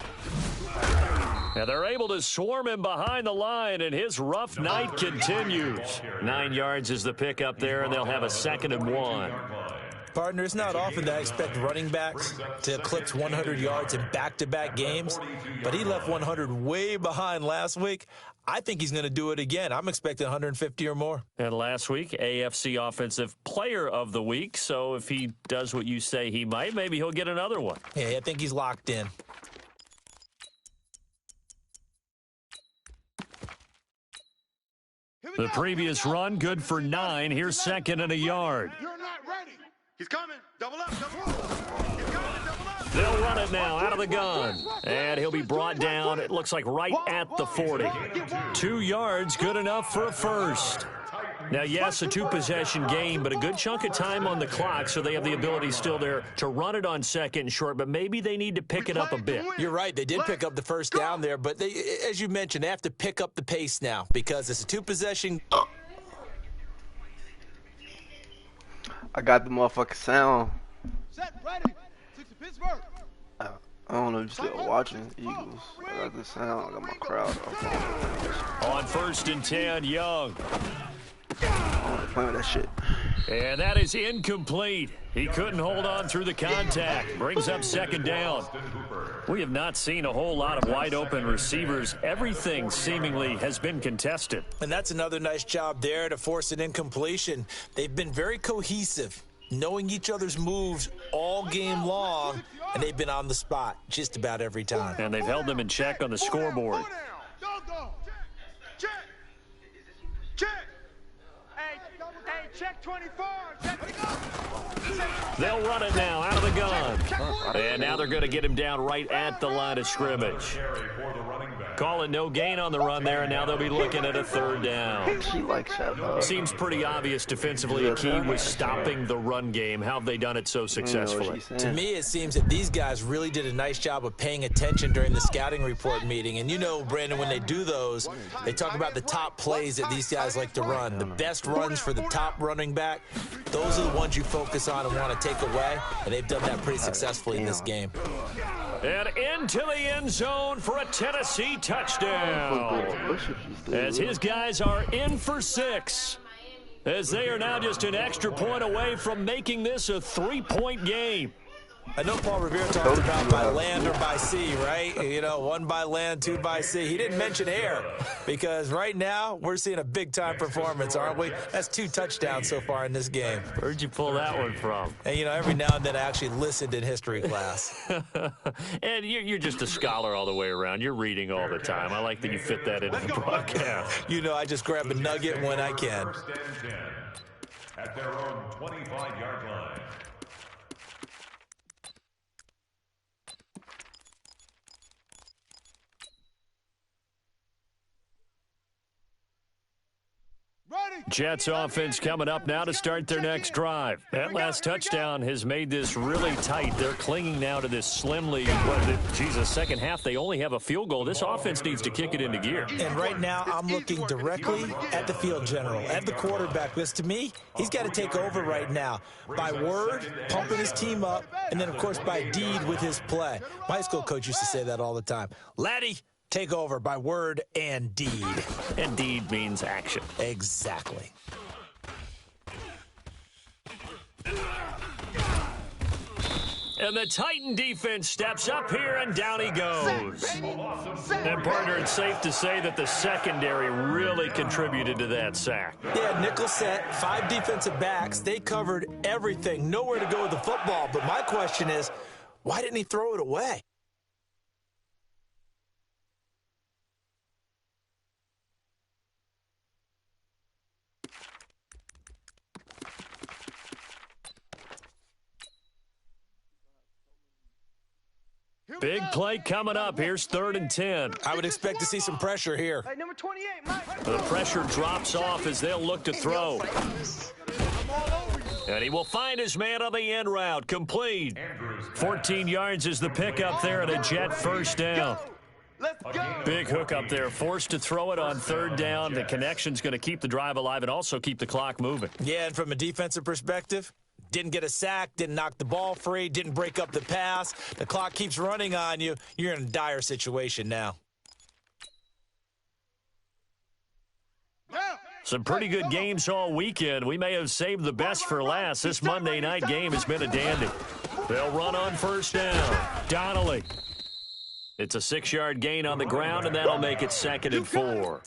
Now they're able to swarm him behind the line, and his rough night continues. 9 yards is the pickup there, and they'll have a 2nd and 1. Partner, it's not often that I expect running backs to eclipse 100 yards in back-to-back games, but he left 100 way behind last week. I think he's going to do it again. I'm expecting 150 or more. And last week, AFC Offensive Player of the Week, so if he does what you say he might, maybe he'll get another one. Yeah, I think he's locked in. The previous run, good for 9. Here's 2nd and a yard. You're not ready. He's coming. Double up. Double up. He's coming. Double up. They'll run it now out of the gun. And he'll be brought down, it looks like right at the 40. 2 yards, good enough for a first. Now, yes, a 2-possession game, but a good chunk of time on the clock, so they have the ability still there to run it on 2nd and short, but maybe they need to pick it up a bit. You're right. They did pick up the first down there, but they, as you mentioned, they have to pick up the pace now because it's a 2-possession. I got the motherfucking sound. Set, ready. 6 to Pittsburgh. I don't know if you're still watching Eagles. I got the sound. I got my crowd. On 1st and 10, Young. I want to play with that shit. And that is incomplete. He couldn't hold on through the contact. Brings up 2nd down. We have not seen a whole lot of wide-open receivers. Everything seemingly has been contested. And that's another nice job there to force an incompletion. They've been very cohesive, knowing each other's moves all game long, and they've been on the spot just about every time. And they've held them in check on the scoreboard. Go. Check. Check. Hey, check 24. Check. They'll run it now out of the gun. And now they're going to get him down right at the line of scrimmage. Calling no gain on the run there, and now they'll be looking at a 3rd down. She likes that. Seems pretty obvious defensively. A key was stopping the run game. How have they done it so successfully? To me, it seems that these guys really did a nice job of paying attention during the scouting report meeting. And you know, Brandon, when they do those, they talk about the top plays that these guys like to run. The best runs for the top running back, those are the ones you focus on and want to take away. And they've done that pretty successfully in this game. And into the end zone for a Tennessee touchdown. As his guys are in for 6. As they are now just an extra point away from making this a 3-point game. I know Paul Revere talked about by land or by sea, right? You know, 1 by land, 2 by sea. He didn't mention air because right now we're seeing a big-time performance, aren't we? That's 2 touchdowns so far in this game. Where'd you pull that one from? And, you know, every now and then I actually listened in history class. And you're just a scholar all the way around. You're reading all the time. I like that you fit that into the broadcast. You know, I just grab a nugget when I can. At their own 25-yard line. Jets offense coming up now to start their next drive. That last touchdown has made this really tight. They're clinging now to this slim lead. Second half, they only have a field goal. This offense needs to kick it into gear. And right now, I'm looking directly at the field general, at the quarterback. Because to me, he's got to take over right now. By word, pumping his team up, and then, of course, by deed with his play. My high school coach used to say that all the time. Laddie, take over by word and deed. And deed means action. Exactly. And the Titan defense steps up here, and down he goes. And, partner, it's safe to say that the secondary really contributed to that sack. Yeah, nickel set, 5 defensive backs. They covered everything. Nowhere to go with the football. But my question is, why didn't he throw it away? Big play coming up. Here's 3rd and 10. I would expect to see some pressure here. Hey, number 28, Mike. The pressure drops off as they'll look to throw. And he will find his man on the end route. Complete. 14 yards is the pickup there at a Jet first down. Let's go. Big hook up there. Forced to throw it on third down. The connection's going to keep the drive alive and also keep the clock moving. Yeah, and from a defensive perspective, didn't get a sack, didn't knock the ball free, didn't break up the pass. The clock keeps running on you. You're in a dire situation now. Some pretty good games all weekend. We may have saved the best for last. This Monday night game has been a dandy. They'll run on first down. Donnelly. It's a 6-yard gain on the ground, and that'll make it 2nd and 4.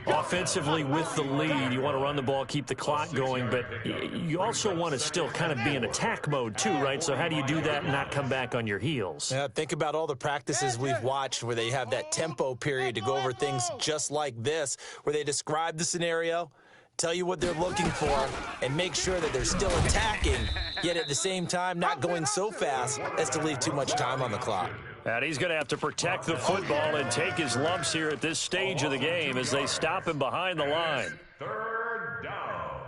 Offensively with the lead, you want to run the ball, keep the clock going, but you also want to still kind of be in attack mode too, right? So how do you do that and not come back on your heels? Yeah, think about all the practices we've watched where they have that tempo period to go over things just like this, where they describe the scenario, tell you what they're looking for, and make sure that they're still attacking, yet at the same time not going so fast as to leave too much time on the clock. And he's going to have to protect the football and take his lumps here at this stage of the game as they stop him behind the line. 3rd down.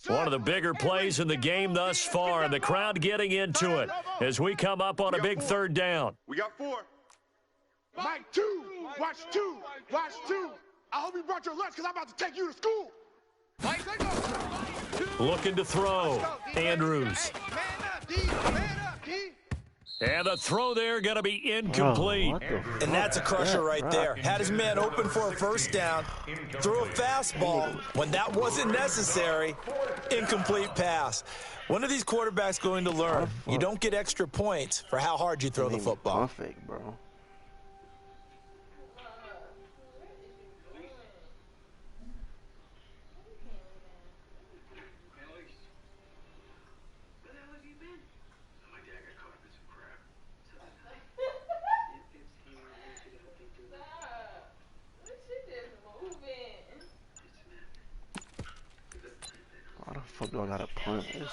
One of the bigger plays in the game thus far, and the crowd getting into it as we come up on a big 3rd down. We got 4. Mike 2. Watch 2. Watch 2. I hope you brought your lunch because I'm about to take you to school. Looking to throw. Andrews. And the throw there going to be incomplete. And that's a crusher right there. Had his man open for a first down, threw a fastball when that wasn't necessary, incomplete pass. When are these quarterbacks going to learn? You don't get extra points for how hard you throw the football. Perfect, bro.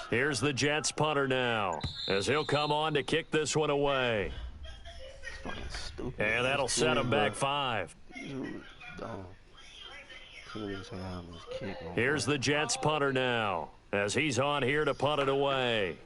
Here's the Jets punter now as he'll come on to kick this one away. And that'll set him back 5. Here's the Jets punter now as he's on here to punt it away.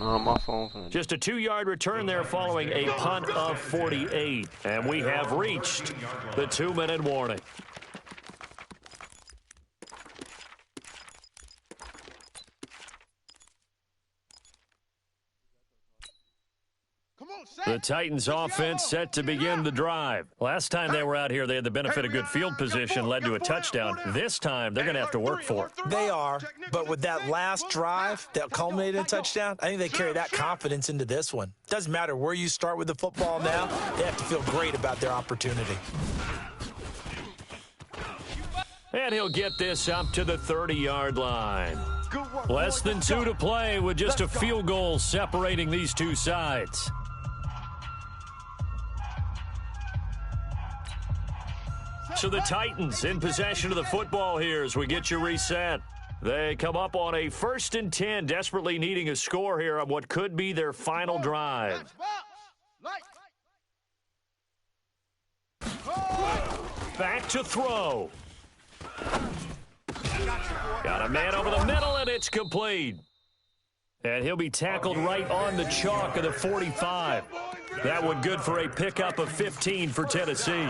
My phone. Just a 2-yard return there following a punt of 48. And we have reached the 2-minute warning. The Titans offense set to begin the drive. Last time they were out here, they had the benefit of good field position, led to a touchdown. This time, they're going to have to work for it. They are, but with that last drive that culminated in a touchdown, I think they carry that confidence into this one. Doesn't matter where you start with the football now, they have to feel great about their opportunity. And he'll get this up to the 30-yard line. Less than 2 to play with just a field goal separating these two sides. So the Titans in possession of the football here as we get you reset. They come up on a 1st and 10, desperately needing a score here on what could be their final drive. Back to throw. Got a man over the middle, and it's complete. And he'll be tackled right on the chalk of the 45. That one good for a pickup of 15 for Tennessee.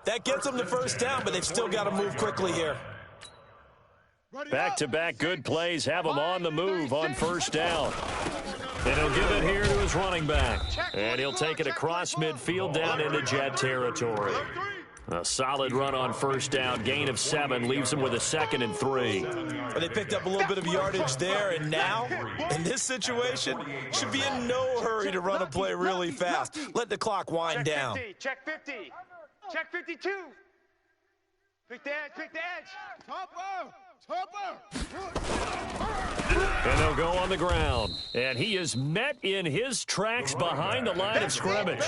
That gets them the first down, but they've still got to move quickly here. Back-to-back good plays have him on the move on first down. And he'll give it here to his running back. And he'll take it across midfield down into Jet territory. A solid run on first down, gain of 7, leaves him with a 2nd and 3. Well, they picked up a little bit of yardage there, and now, in this situation, should be in no hurry to run a play really fast. Let the clock wind down. Check 50. Check 52. Pick the edge. Pick the edge. Topper. And they'll go on the ground. And he is met in his tracks behind the line of scrimmage.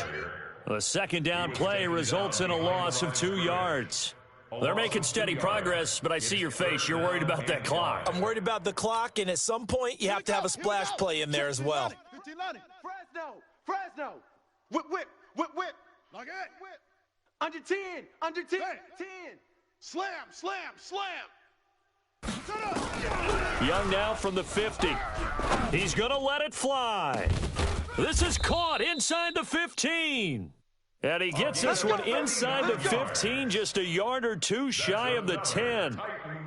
The second down play results in a loss of 2 yards. They're making steady progress, but I see your face. You're worried about that clock. I'm worried about the clock, and at some point, you have to have a splash play in there as well. Fresno. Whip. Like that. Whip. Under 10. 10. Slam. Young now from the 50. He's going to let it fly. This is caught inside the 15. And he gets this one inside the 15, just a yard or two shy of the 10.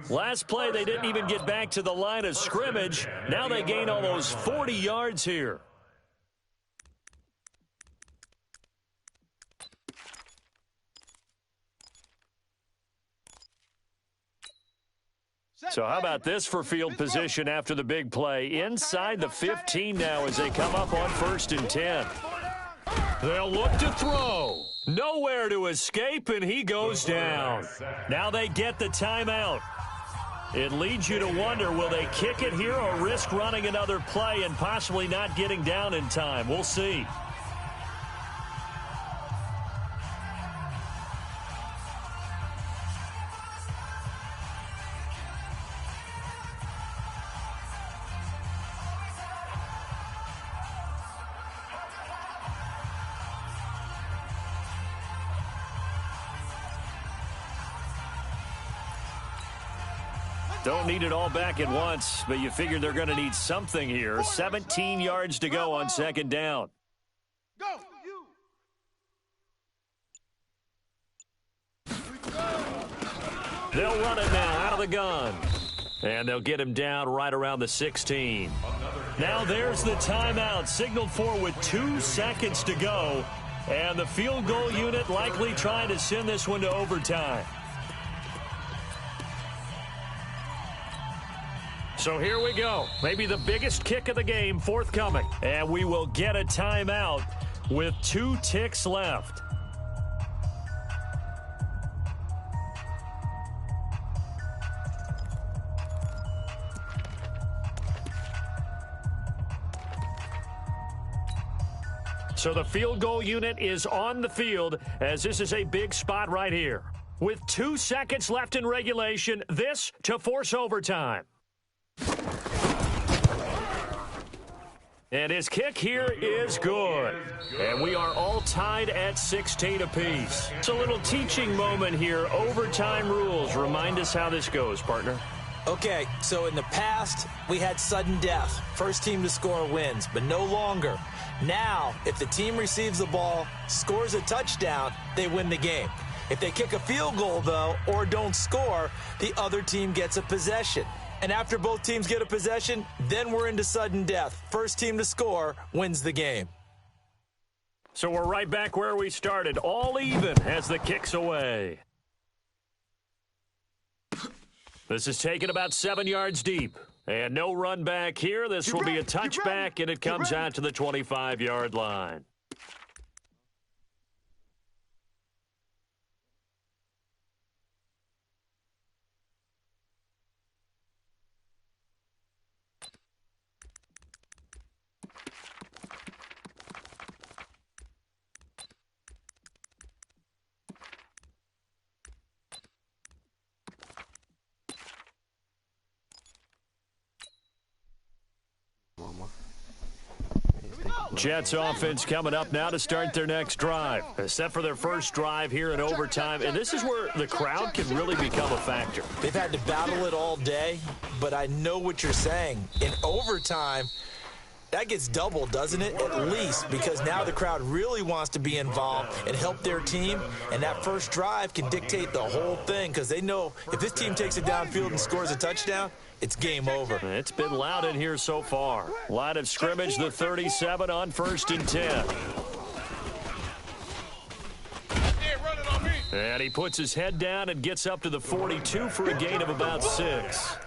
Last play, they didn't even get back to the line of scrimmage. Now they gain almost 40 yards here. So how about this for field position after the big play? Inside the 15 now as they come up on 1st and 10. They'll look to throw. Nowhere to escape, and he goes down. Now they get the timeout. It leads you to wonder, will they kick it here or risk running another play and possibly not getting down in time? We'll see. Don't need it all back at once, but you figure they're going to need something here. 17 yards to go on 2nd down. Go. They'll run it now out of the gun. And they'll get him down right around the 16. Now there's the timeout signaled for with 2 seconds to go. And the field goal unit likely trying to send this one to overtime. So here we go. Maybe the biggest kick of the game forthcoming. And we will get a timeout with 2 ticks left. So the field goal unit is on the field as this is a big spot right here. With 2 seconds left in regulation, this to force overtime. And his kick here is good. And we are all tied at 16 apiece. It's a little teaching moment here. Overtime rules. Remind us how this goes, partner. Okay, so in the past, we had sudden death. First team to score wins, but no longer. Now, if the team receives the ball, scores a touchdown, they win the game. If they kick a field goal, though, or don't score, the other team gets a possession. And after both teams get a possession, then we're into sudden death. First team to score wins the game. So we're right back where we started. All even as the kick's away. This is taken about 7 yards deep. And no run back here. This will be a touchback, and it comes out to the 25-yard line. Jets offense coming up now to start their next drive. Set for their first drive here in overtime. And this is where the crowd can really become a factor. They've had to battle it all day, but I know what you're saying. In overtime, that gets doubled, doesn't it? At least, because now the crowd really wants to be involved and help their team. And that first drive can dictate the whole thing because they know if this team takes it downfield and scores a touchdown, it's game over. It's been loud in here so far. Line of scrimmage, the 37 on 1st and 10. And he puts his head down and gets up to the 42 for a gain of about 6.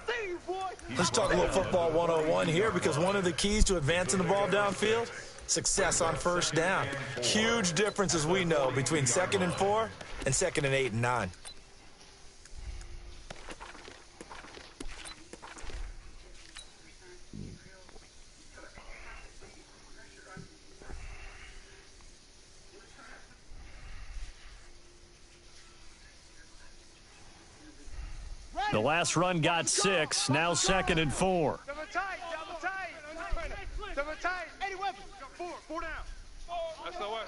Let's talk a little football 101 here because one of the keys to advancing the ball downfield, success on first down. Huge difference, as we know, between 2nd and 4 and 2nd and 8 and 9. The last run got 6, now 2nd and 4. Double tight. Double tight. 80 weapons. 4 down. SOS.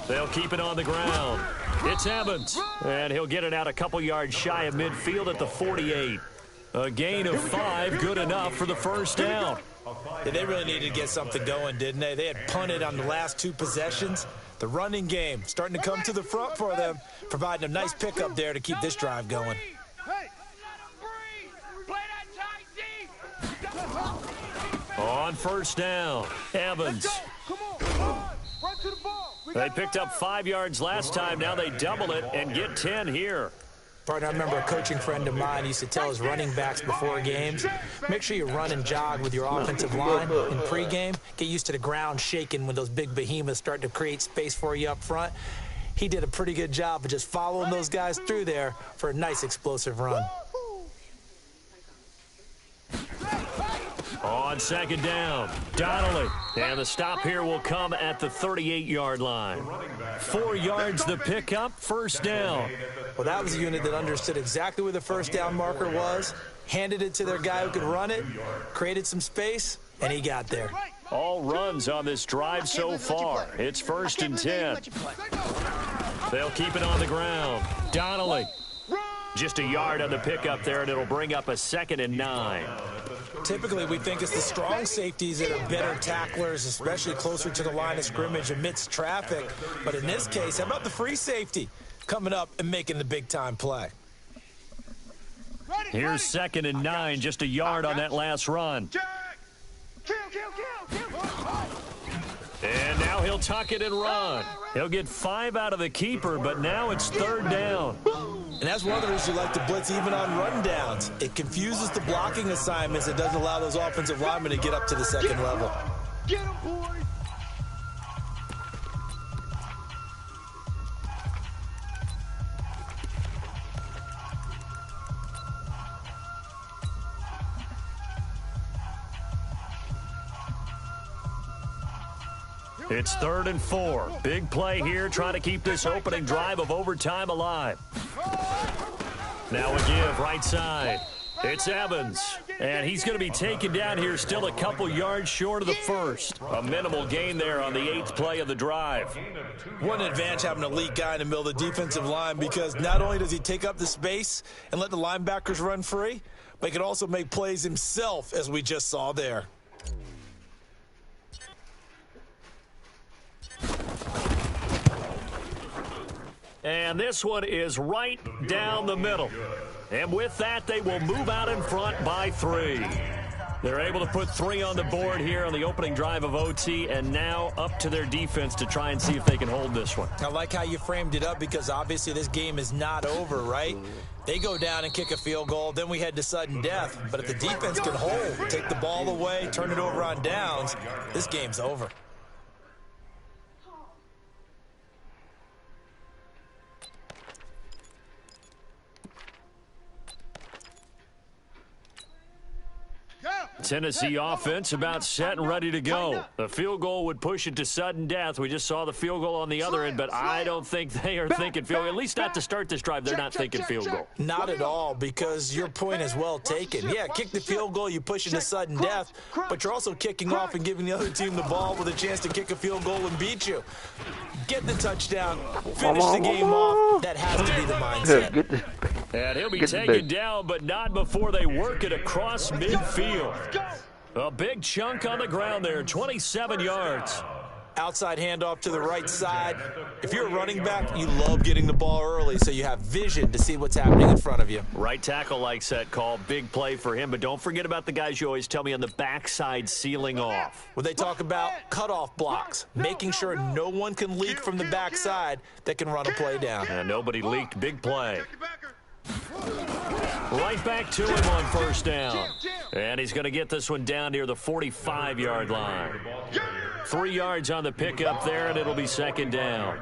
They'll keep it on the ground. It's Evans, and he'll get it out a couple yards shy of midfield at the 48. A gain of 5, good enough for the first down. Yeah, they really needed to get something going, didn't they? They had punted on the last 2 possessions. The running game starting to come to the front for them, providing a nice pickup there to keep this drive going. On first down, Evans. They picked up 5 yards last time. Now they double it and get 10 here. Partner, I remember a coaching friend of mine used to tell his running backs before games, make sure you run and jog with your offensive line in pregame. Get used to the ground shaking when those big behemoths start to create space for you up front. He did a pretty good job of just following those guys through there for a nice explosive run. On second down, Donnelly. And the stop here will come at the 38-yard line. 4 yards the pickup, first down. Well, that was a unit that understood exactly where the first down marker was, handed it to their guy who could run it, created some space, and he got there. All runs on this drive so far. It's 1st and 10. They'll keep it on the ground. Donnelly. Just a yard on the pickup there, and it'll bring up a 2nd and 9. Typically, we think it's the strong safeties that are better tacklers, especially closer to the line of scrimmage amidst traffic. But in this case, how about the free safety coming up and making the big-time play? Here's 2nd and 9, just a yard on that last run. And now he'll tuck it and run. He'll get 5 out of the keeper, but now it's 3rd down. And that's one of the reasons you like to blitz even on rundowns. It confuses the blocking assignments. It doesn't allow those offensive linemen to get up to the second level. Get him, boys. It's 3rd and 4. Big play here, trying to keep this opening drive of overtime alive. Now a give, right side. It's Evans, and he's going to be taken down here still a couple yards short of the first. A minimal gain there on the 8th play of the drive. What an advantage having an elite guy in the middle of the defensive line, because not only does he take up the space and let the linebackers run free, but he can also make plays himself, as we just saw there. And this one is right down the middle. And with that, they will move out in front by 3. They're able to put 3 on the board here on the opening drive of OT, and now up to their defense to try and see if they can hold this one. I like how you framed it up, because obviously this game is not over, right? They go down and kick a field goal, then we head to sudden death. But if the defense can hold, take the ball away, turn it over on downs, this game's over. Tennessee offense about set and ready to go. The field goal would push it to sudden death. We just saw the field goal on the other end, but I don't think they are thinking field goal. At least not to start this drive, they're not thinking field goal. Not at all, because your point is well taken. Yeah, kick the field goal, you push it to sudden death, but you're also kicking off and giving the other team the ball with a chance to kick a field goal and beat you. Get the touchdown, finish the game off. That has to be the mindset. And he'll be taken down, but not before they work it across midfield. A big chunk on the ground there, 27 yards. Outside handoff to the right side. If you're a running back, you love getting the ball early so you have vision to see what's happening in front of you. Right tackle likes that call. Big play for him, but don't forget about the guys you always tell me on the backside sealing off. When they talk about cutoff blocks, making sure no one can leak from the backside that can run a play down. And nobody leaked. Big play. Right back to him on first down. And he's going to get this one down near the 45-yard line. 3 yards on the pickup there, and it'll be second down.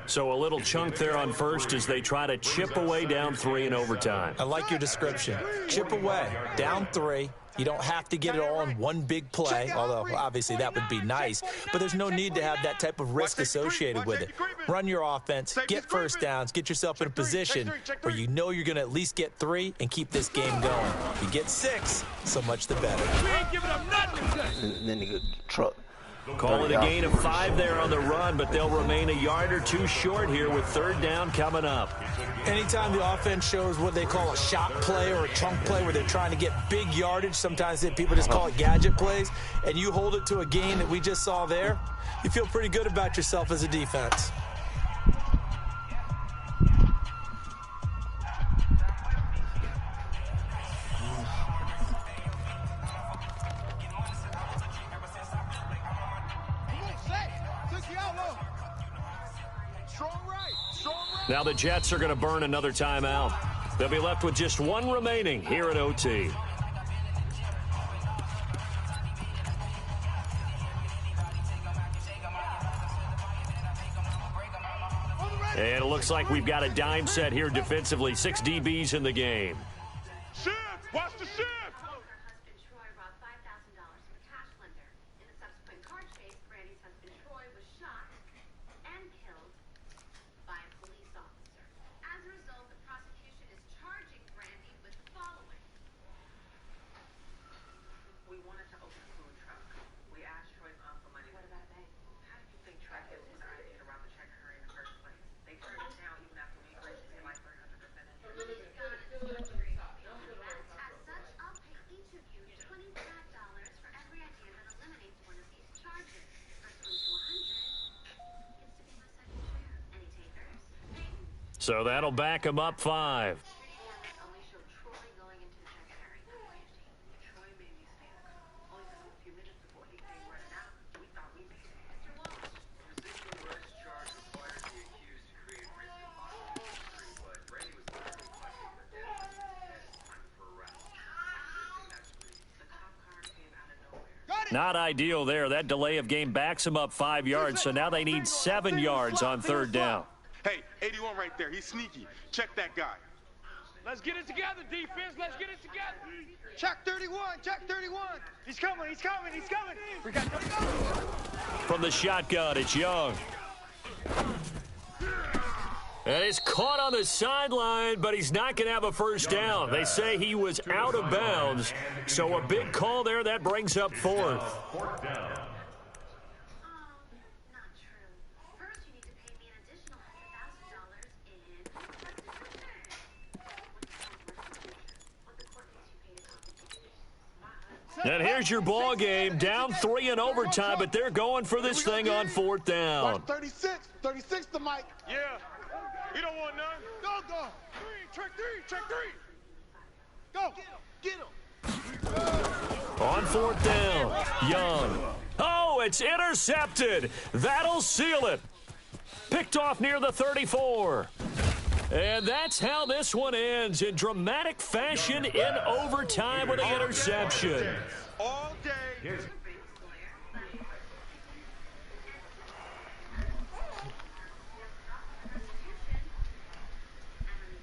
So a little chunk there on first as they try to chip away down 3 in overtime. I like your description. Chip away, down 3, You don't have to get it all in one big play, although obviously that would be nice, but there's no need to have that type of risk associated with it. Run your offense, get first downs, get yourself in a position where you know you're going to at least get 3 and keep this game going. If you get 6, so much the better. And then he could truck. Call it a gain of 5 there on the run, but they'll remain a yard or 2 short here with 3rd down coming up. Anytime the offense shows what they call a shot play or a chunk play where they're trying to get big yardage, sometimes people just call it gadget plays, and you hold it to a gain that we just saw there, you feel pretty good about yourself as a defense. Now the Jets are going to burn another timeout. They'll be left with just 1 remaining here at OT. And it looks like we've got a dime set here defensively. 6 DBs in the game. Shift! Watch the shift! So that'll back him up 5. Not ideal there. That delay of game backs him up 5 yards, so now they need 7 yards on 3rd down. Hey, 81 right there. He's sneaky. Check that guy. Let's get it together, defense. Let's get it together. Check 31. Check 31. He's coming. He's coming. He's coming. We got to go. From the shotgun, it's Young. And he's caught on the sideline, but he's not going to have a first down. They say he was out of bounds, so a big call there. That brings up 4th. And here's your ball game. Down 3 in overtime, but they're going for this thing on 4th down. Watch 36. 36 to Mike. Yeah. He don't want none. Go, go. 3. Check 3. Check 3. Go. Get him. On 4th down, Young. Oh, it's intercepted. That'll seal it. Picked off near the 34. And that's how this one ends, in dramatic fashion in overtime with an interception. All day.